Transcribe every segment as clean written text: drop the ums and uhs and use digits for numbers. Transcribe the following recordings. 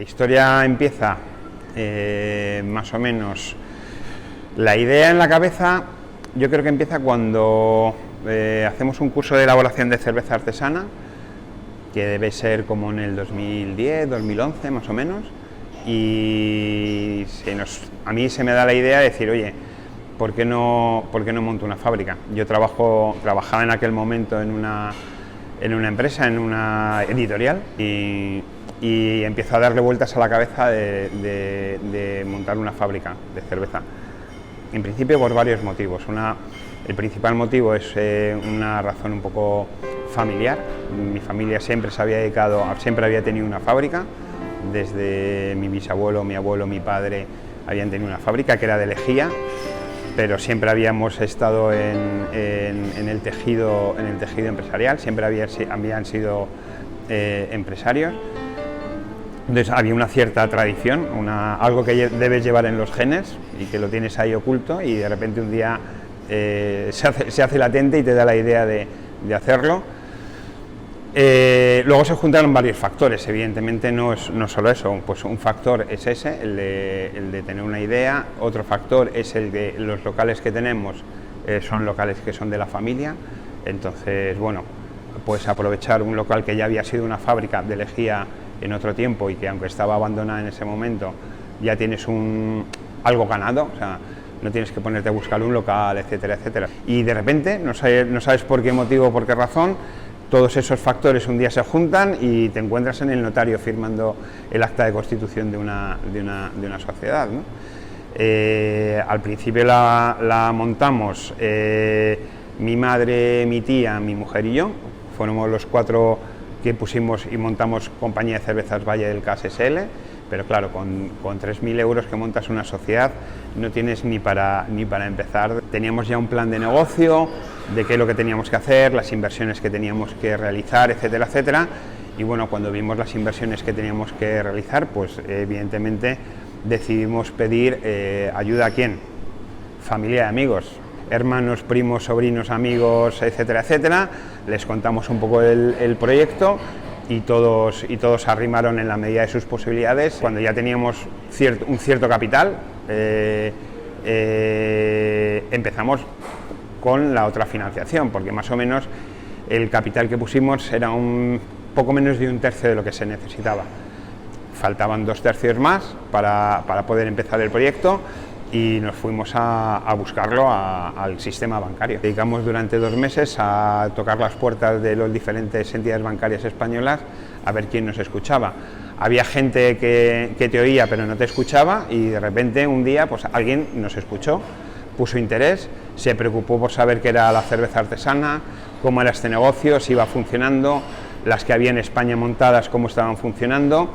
historia empieza más o menos, la idea en la cabeza yo creo que empieza cuando hacemos un curso de elaboración de cerveza artesana, que debe ser como en el 2010, 2011 más o menos, y a mí se me da la idea de decir, oye, ¿por qué no monto una fábrica? Yo trabajaba en aquel momento en una empresa, en una editorial, y empiezo a darle vueltas a la cabeza de montar una fábrica de cerveza. En principio por varios motivos. El principal motivo es una razón un poco familiar. Mi familia siempre se había dedicado, siempre había tenido una fábrica. Desde mi bisabuelo, mi abuelo, mi padre habían tenido una fábrica que era de lejía, pero siempre habíamos estado en el tejido empresarial, siempre habían sido empresarios. Entonces había una cierta tradición, algo que debes llevar en los genes y que lo tienes ahí oculto, y de repente un día se hace latente y te da la idea de hacerlo. Luego se juntaron varios factores, evidentemente no solo eso, pues un factor es ese, el de tener una idea. Otro factor es el de los locales que tenemos, son locales que son de la familia. Entonces, bueno, pues aprovechar un local que ya había sido una fábrica de lejía en otro tiempo y que, aunque estaba abandonada en ese momento, ya tienes algo ganado, o sea, no tienes que ponerte a buscar un local, etcétera, etcétera. Y de repente, no sabes por qué motivo, por qué razón, todos esos factores un día se juntan y te encuentras en el notario firmando el acta de constitución de una sociedad, ¿no? Al principio la montamos mi madre, mi tía, mi mujer y yo. Fuimos los cuatro que pusimos y montamos Compañía de Cervezas Valle del Cas SL, pero claro, con 3.000 euros que montas una sociedad no tienes ni para empezar. Teníamos ya un plan de negocio, de qué es lo que teníamos que hacer, las inversiones que teníamos que realizar, etcétera, etcétera. Y bueno, cuando vimos las inversiones que teníamos que realizar, pues evidentemente decidimos pedir ayuda. ¿A quién? Familia y amigos, hermanos, primos, sobrinos, amigos, etcétera, etcétera. Les contamos un poco el proyecto y todos se arrimaron en la medida de sus posibilidades. Cuando ya teníamos un cierto capital, empezamos con la otra financiación, porque más o menos el capital que pusimos era un poco menos de un tercio de lo que se necesitaba. Faltaban 2 tercios más para poder empezar el proyecto, y nos fuimos a buscarlo al sistema bancario. Dedicamos durante 2 meses a tocar las puertas de las diferentes entidades bancarias españolas a ver quién nos escuchaba. Había gente que te oía pero no te escuchaba, y de repente un día pues alguien nos escuchó, puso interés, se preocupó por saber qué era la cerveza artesana, cómo era este negocio, si iba funcionando, las que había en España montadas, cómo estaban funcionando,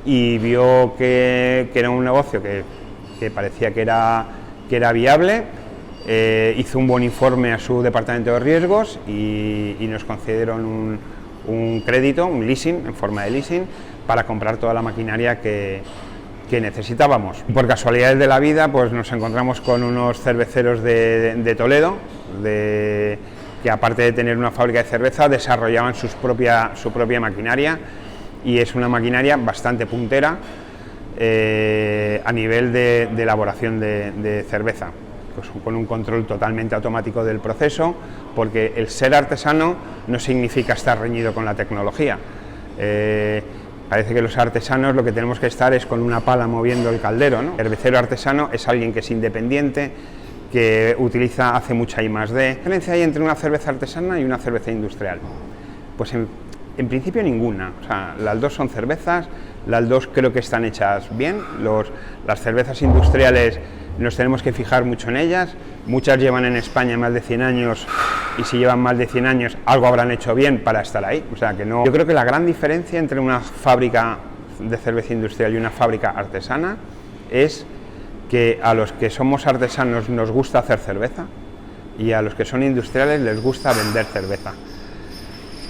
y vio que era un negocio que parecía que era viable. Hizo un buen informe a su departamento de riesgos y nos concedieron un crédito, un leasing, en forma de leasing, para comprar toda la maquinaria que necesitábamos. Por casualidades de la vida, pues nos encontramos con unos cerveceros de Toledo, que aparte de tener una fábrica de cerveza, desarrollaban su propia maquinaria, y es una maquinaria bastante puntera a nivel de elaboración de cerveza, pues con un control totalmente automático del proceso, porque el ser artesano no significa estar reñido con la tecnología. Parece que los artesanos lo que tenemos que estar es con una pala moviendo el caldero, ¿no? El cervecero artesano es alguien que es independiente, que hace mucha I+D. ¿Qué diferencia hay entre una cerveza artesana y una cerveza industrial? Pues en principio ninguna. O sea, las dos son cervezas, las dos creo que están hechas bien. Las cervezas industriales nos tenemos que fijar mucho en ellas. Muchas llevan en España más de 100 años, y si llevan más de 100 años algo habrán hecho bien para estar ahí. O sea que no. Yo creo que la gran diferencia entre una fábrica de cerveza industrial y una fábrica artesana es que a los que somos artesanos nos gusta hacer cerveza, y a los que son industriales les gusta vender cerveza.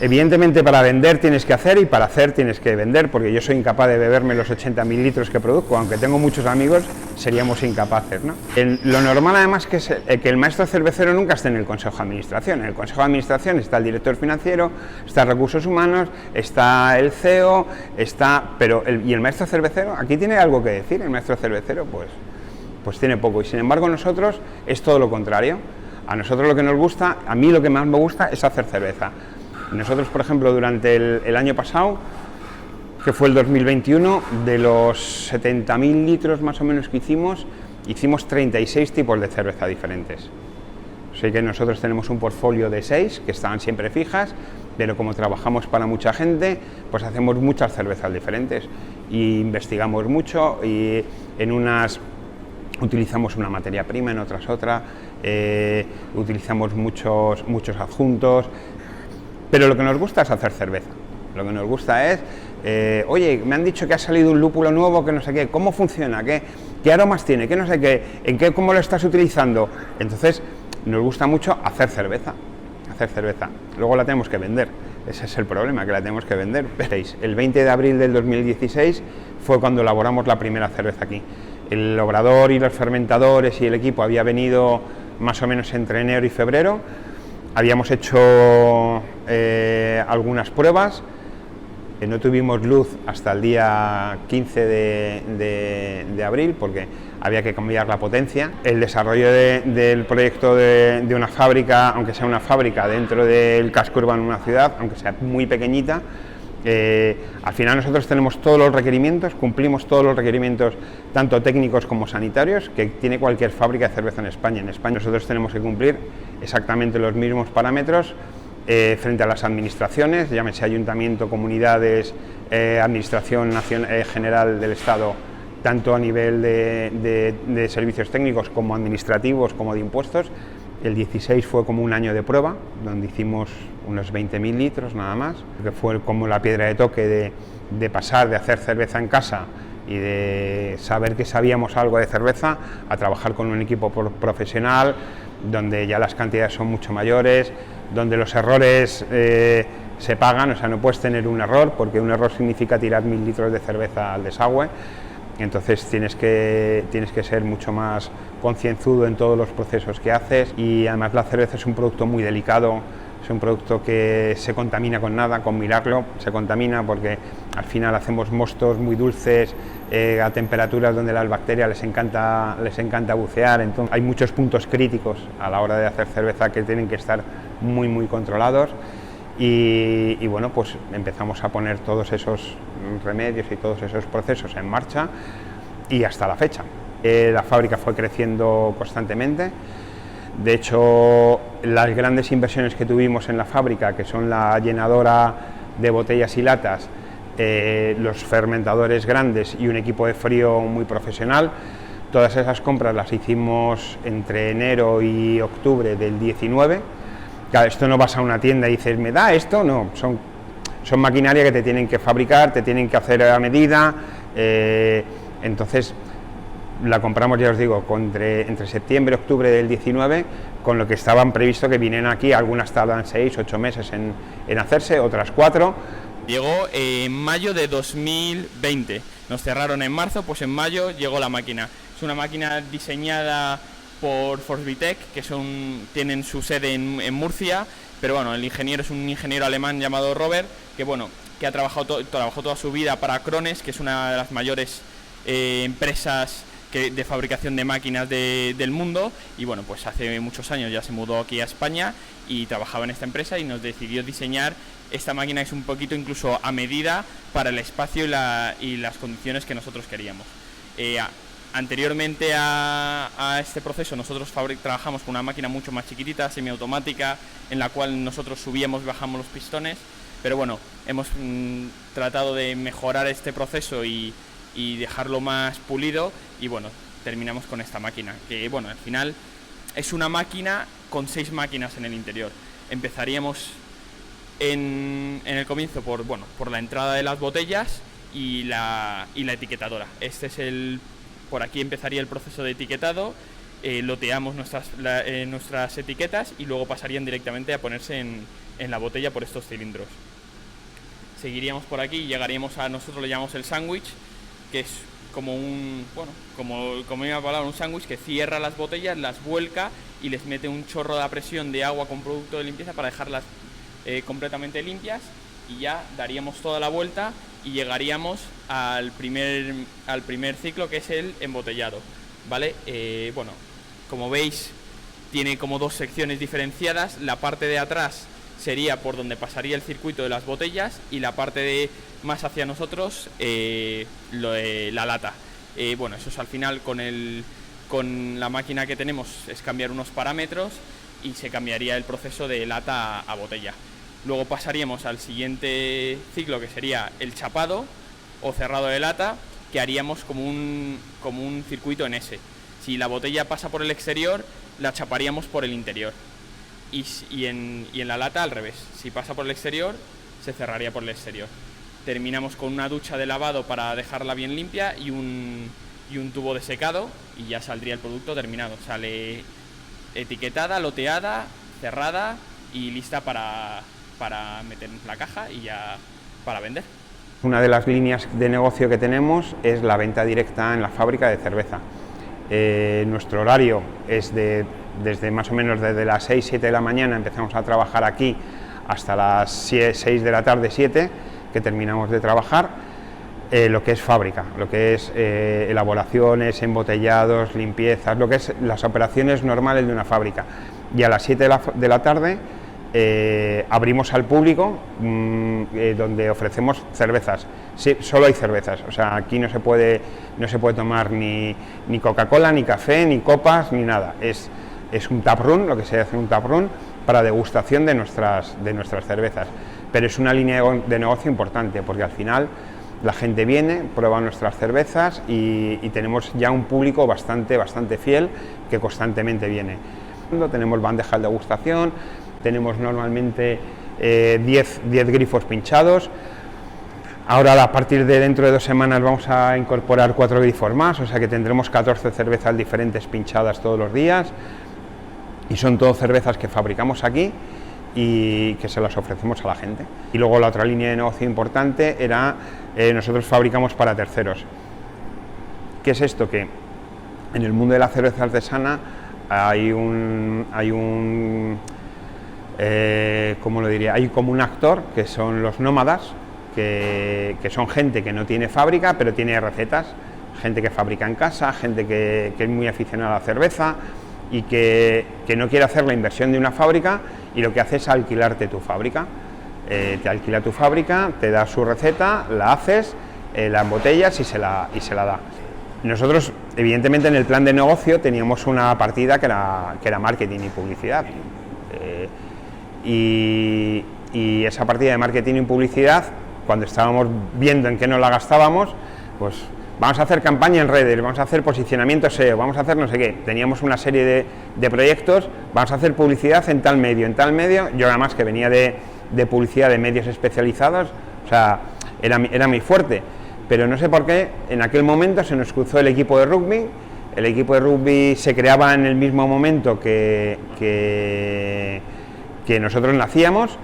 Evidentemente para vender tienes que hacer y para hacer tienes que vender, porque yo soy incapaz de beberme los 80 mililitros que produzco, aunque tengo muchos amigos, seríamos incapaces, ¿no? Lo normal además que es que el maestro cervecero nunca esté en el Consejo de Administración. En el Consejo de Administración está el director financiero, está Recursos Humanos, está el CEO, ¿y el maestro cervecero? Aquí tiene algo que decir, el maestro cervecero pues tiene poco, y sin embargo nosotros es todo lo contrario. A nosotros lo que nos gusta, a mí lo que más me gusta es hacer cerveza. Nosotros, por ejemplo, durante el año pasado, que fue el 2021, de los 70.000 litros más o menos que hicimos 36 tipos de cerveza diferentes. Sé que nosotros tenemos un portfolio de 6 que estaban siempre fijas, pero como trabajamos para mucha gente, pues hacemos muchas cervezas diferentes y investigamos mucho, y en unas utilizamos una materia prima, en otras otra, utilizamos muchos adjuntos. Pero lo que nos gusta es hacer cerveza. Lo que nos gusta es, oye, me han dicho que ha salido un lúpulo nuevo, que no sé qué, ¿cómo funciona? ¿Qué aromas tiene? ¿Qué no sé qué? ¿Cómo lo estás utilizando? Entonces, nos gusta mucho hacer cerveza. Luego la tenemos que vender. Ese es el problema, que la tenemos que vender. Veréis, el 20 de abril del 2016 fue cuando elaboramos la primera cerveza aquí. El obrador y los fermentadores y el equipo había venido más o menos entre enero y febrero. Habíamos hecho algunas pruebas, no tuvimos luz hasta el día 15 de abril porque había que cambiar la potencia. El desarrollo del proyecto de una fábrica, aunque sea una fábrica dentro del casco urbano de una ciudad, aunque sea muy pequeñita, al final nosotros tenemos todos los requerimientos, cumplimos todos los requerimientos tanto técnicos como sanitarios que tiene cualquier fábrica de cerveza en España. En España nosotros tenemos que cumplir exactamente los mismos parámetros frente a las administraciones, llámese ayuntamiento, comunidades, administración general del Estado, tanto a nivel de servicios técnicos como administrativos como de impuestos. El 16 fue como un año de prueba, donde hicimos unos 20.000 litros nada más, que fue como la piedra de toque de pasar de hacer cerveza en casa y de saber que sabíamos algo de cerveza a trabajar con un equipo profesional, donde ya las cantidades son mucho mayores, donde los errores se pagan, o sea, no puedes tener un error, porque un error significa tirar 1.000 litros de cerveza al desagüe. Entonces tienes que ser mucho más concienzudo en todos los procesos que haces, y además la cerveza es un producto muy delicado, es un producto que se contamina con nada, con mirarlo se contamina, porque al final hacemos mostos muy dulces a temperaturas donde a las bacterias les encanta bucear. Entonces hay muchos puntos críticos a la hora de hacer cerveza que tienen que estar muy controlados. Y bueno, pues empezamos a poner todos esos remedios y todos esos procesos en marcha, y hasta la fecha. La fábrica fue creciendo constantemente. De hecho, las grandes inversiones que tuvimos en la fábrica, que son la llenadora de botellas y latas, los fermentadores grandes y un equipo de frío muy profesional, todas esas compras las hicimos entre enero y octubre del 19. Claro, esto no vas a una tienda y dices, ¿me da esto? No, son maquinaria que te tienen que fabricar, te tienen que hacer a medida, entonces la compramos, ya os digo, entre septiembre y octubre del 19, con lo que estaban previsto que vinieran aquí. Algunas tardan 6-8 meses en hacerse, otras 4. Llegó en mayo de 2020, nos cerraron en marzo, pues en mayo llegó la máquina. Es una máquina diseñada por Forsbitech, que tienen su sede en Murcia, pero bueno, el ingeniero es un ingeniero alemán llamado Robert, que ha trabajado toda su vida para Krones, que es una de las mayores empresas de fabricación de máquinas del mundo, y bueno, pues hace muchos años ya se mudó aquí a España y trabajaba en esta empresa, y nos decidió diseñar esta máquina, que es un poquito incluso a medida para el espacio y las condiciones que nosotros queríamos. Anteriormente a este proceso nosotros trabajamos con una máquina mucho más chiquitita, semiautomática, en la cual nosotros subíamos y bajamos los pistones, pero bueno, hemos tratado de mejorar este proceso y dejarlo más pulido, y bueno, terminamos con esta máquina, que bueno, al final es una máquina con 6 máquinas en el interior. Empezaríamos en el comienzo por la entrada de las botellas y la etiquetadora. Por aquí empezaría el proceso de etiquetado, loteamos nuestras etiquetas y luego pasarían directamente a ponerse en la botella por estos cilindros. Seguiríamos por aquí y llegaríamos a, nosotros le llamamos el sándwich, que es como un, bueno, como iba a hablar, un sándwich que cierra las botellas, las vuelca y les mete un chorro de presión de agua con producto de limpieza para dejarlas completamente limpias, y ya daríamos toda la vuelta y llegaríamos al primer ciclo, que es el embotellado, ¿vale? Bueno, como veis, tiene como dos secciones diferenciadas. La parte de atrás sería por donde pasaría el circuito de las botellas y la parte de más hacia nosotros la lata. Bueno, eso es al final con la máquina que tenemos, es cambiar unos parámetros y se cambiaría el proceso de lata a botella. Luego pasaríamos al siguiente ciclo, que sería el chapado o cerrado de lata, que haríamos como un circuito en S. Si la botella pasa por el exterior, la chaparíamos por el interior. Y en la lata al revés. Si pasa por el exterior, se cerraría por el exterior. Terminamos con una ducha de lavado para dejarla bien limpia y un tubo de secado, y ya saldría el producto terminado. Sale etiquetada, loteada, cerrada y lista para meter en la caja y ya para vender. Una de las líneas de negocio que tenemos es la venta directa en la fábrica de cerveza. Nuestro horario es desde más o menos desde las 6-7 de la mañana empezamos a trabajar aquí hasta las 6 de la tarde, 7, que terminamos de trabajar. Lo que es fábrica, lo que es elaboraciones, embotellados, limpiezas, lo que es las operaciones normales de una fábrica. Y a las 7 de la tarde abrimos al público, donde ofrecemos cervezas. Sí, solo hay cervezas, o sea, aquí no se puede tomar ni Coca-Cola, ni café, ni copas, ni nada. Es un taproom, lo que se hace un taproom para degustación de nuestras cervezas. Pero es una línea de negocio importante, porque al final la gente viene, prueba nuestras cervezas y tenemos ya un público bastante fiel que constantemente viene. Tenemos bandejas de degustación, tenemos normalmente 10 grifos pinchados. Ahora, a partir de dentro de 2 semanas, vamos a incorporar 4 grifos más, o sea que tendremos 14 cervezas diferentes pinchadas todos los días, y son todas cervezas que fabricamos aquí y que se las ofrecemos a la gente. Y luego la otra línea de negocio importante era, nosotros fabricamos para terceros. ¿Qué es esto? Que en el mundo de la cerveza artesana hay ¿cómo lo diría? Hay como un actor, que son los nómadas, que son gente que no tiene fábrica, pero tiene recetas, gente que fabrica en casa, gente que es muy aficionada a la cerveza y que no quiere hacer la inversión de una fábrica, y lo que hace es alquilarte tu fábrica. Te alquila tu fábrica, te da su receta, la haces, la embotellas y se la da. Nosotros, evidentemente, en el plan de negocio teníamos una partida que era marketing y publicidad. Y esa partida de marketing y publicidad, cuando estábamos viendo en qué nos la gastábamos, pues vamos a hacer campaña en redes, vamos a hacer posicionamiento SEO, vamos a hacer no sé qué. Teníamos una serie de proyectos, vamos a hacer publicidad en tal medio. Yo, además, que venía de publicidad de medios especializados, o sea, era muy fuerte. Pero no sé por qué, en aquel momento se nos cruzó el equipo de rugby. El equipo de rugby se creaba en el mismo momento que nosotros nacíamos.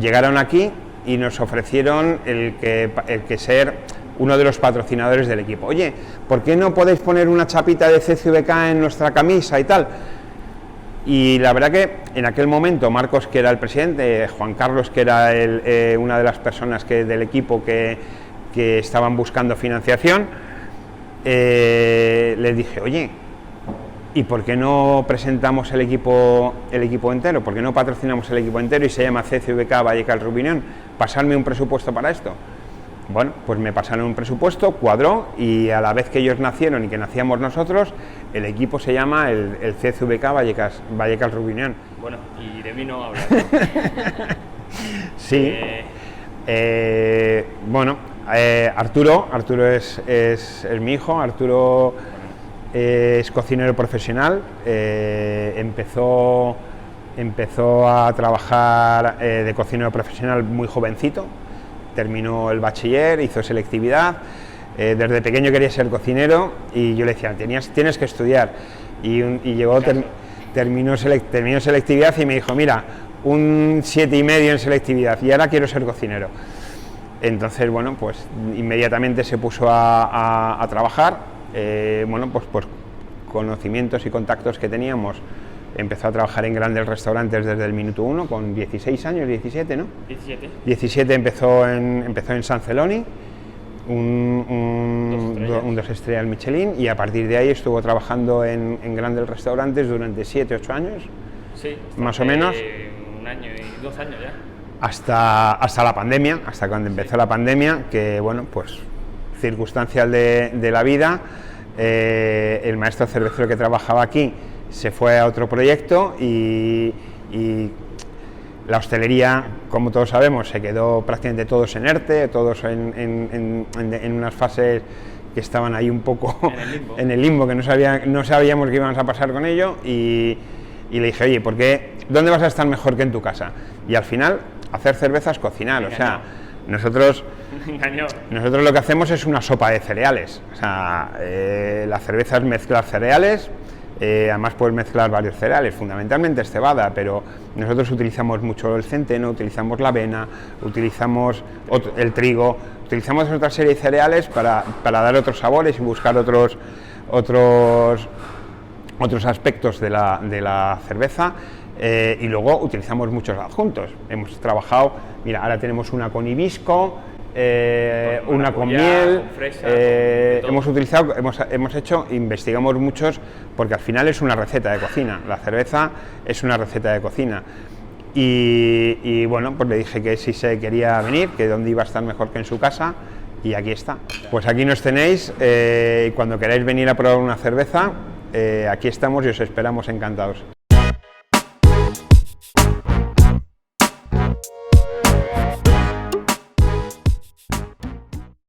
Llegaron aquí y nos ofrecieron el que ser uno de los patrocinadores del equipo. Oye, ¿por qué no podéis poner una chapita de CCVK en nuestra camisa y tal? Y la verdad que en aquel momento Marcos, que era el presidente, Juan Carlos, que era una de las personas del equipo que estaban buscando financiación, les dije, oye, ¿y por qué no presentamos el equipo entero? ¿Por qué no patrocinamos el equipo entero y se llama CCVK Vallecas Rubinión? Pasarme un presupuesto para esto. Bueno, pues me pasaron un presupuesto, cuadró, y a la vez que ellos nacieron y que nacíamos nosotros, el equipo se llama el CCVK Vallecas Rubinión. Bueno, y de mí no hablas. Sí. Bueno, Arturo es mi hijo. Arturo es cocinero profesional. Empezó a trabajar de cocinero profesional muy jovencito. Terminó el bachiller, hizo selectividad. Desde pequeño quería ser cocinero y yo le decía, tienes que estudiar. y llegó, terminó selectividad y me dijo, mira, un 7,5 en selectividad y ahora quiero ser cocinero. Entonces, bueno, pues inmediatamente se puso a trabajar, bueno, pues conocimientos y contactos que teníamos, empezó a trabajar en grandes restaurantes desde el minuto 1, con 16 años, 17, ¿no? 17 empezó en San Celoni, un 2 estrellas Michelin, y a partir de ahí estuvo trabajando en grandes restaurantes durante 7-8 años, sí, más o menos. Un año y 2 años ya. Hasta la pandemia, hasta cuando empezó la pandemia, que bueno, pues circunstancias de la vida, el maestro cervecero que trabajaba aquí se fue a otro proyecto y la hostelería, como todos sabemos, se quedó prácticamente todos en ERTE, todos en unas fases que estaban ahí un poco en el limbo, que no sabíamos qué íbamos a pasar con ello, y le dije, oye, ¿dónde vas a estar mejor que en tu casa? Y al final, hacer cerveza es cocinar. O sea, nosotros lo que hacemos es una sopa de cereales. O sea, la cerveza es mezclar cereales, además puedes mezclar varios cereales, fundamentalmente es cebada, pero nosotros utilizamos mucho el centeno, utilizamos la avena, utilizamos el trigo, utilizamos otra serie de cereales para dar otros sabores y buscar otros aspectos de la cerveza. Y luego utilizamos muchos adjuntos. Hemos trabajado, mira, ahora tenemos una con hibisco, una con miel, con fresa, investigamos muchos, porque al final es una receta de cocina, la cerveza es una receta de cocina. Y bueno, pues le dije que si se quería venir, que dónde iba a estar mejor que en su casa, y aquí está. Pues aquí nos tenéis, y cuando queráis venir a probar una cerveza, aquí estamos y os esperamos encantados.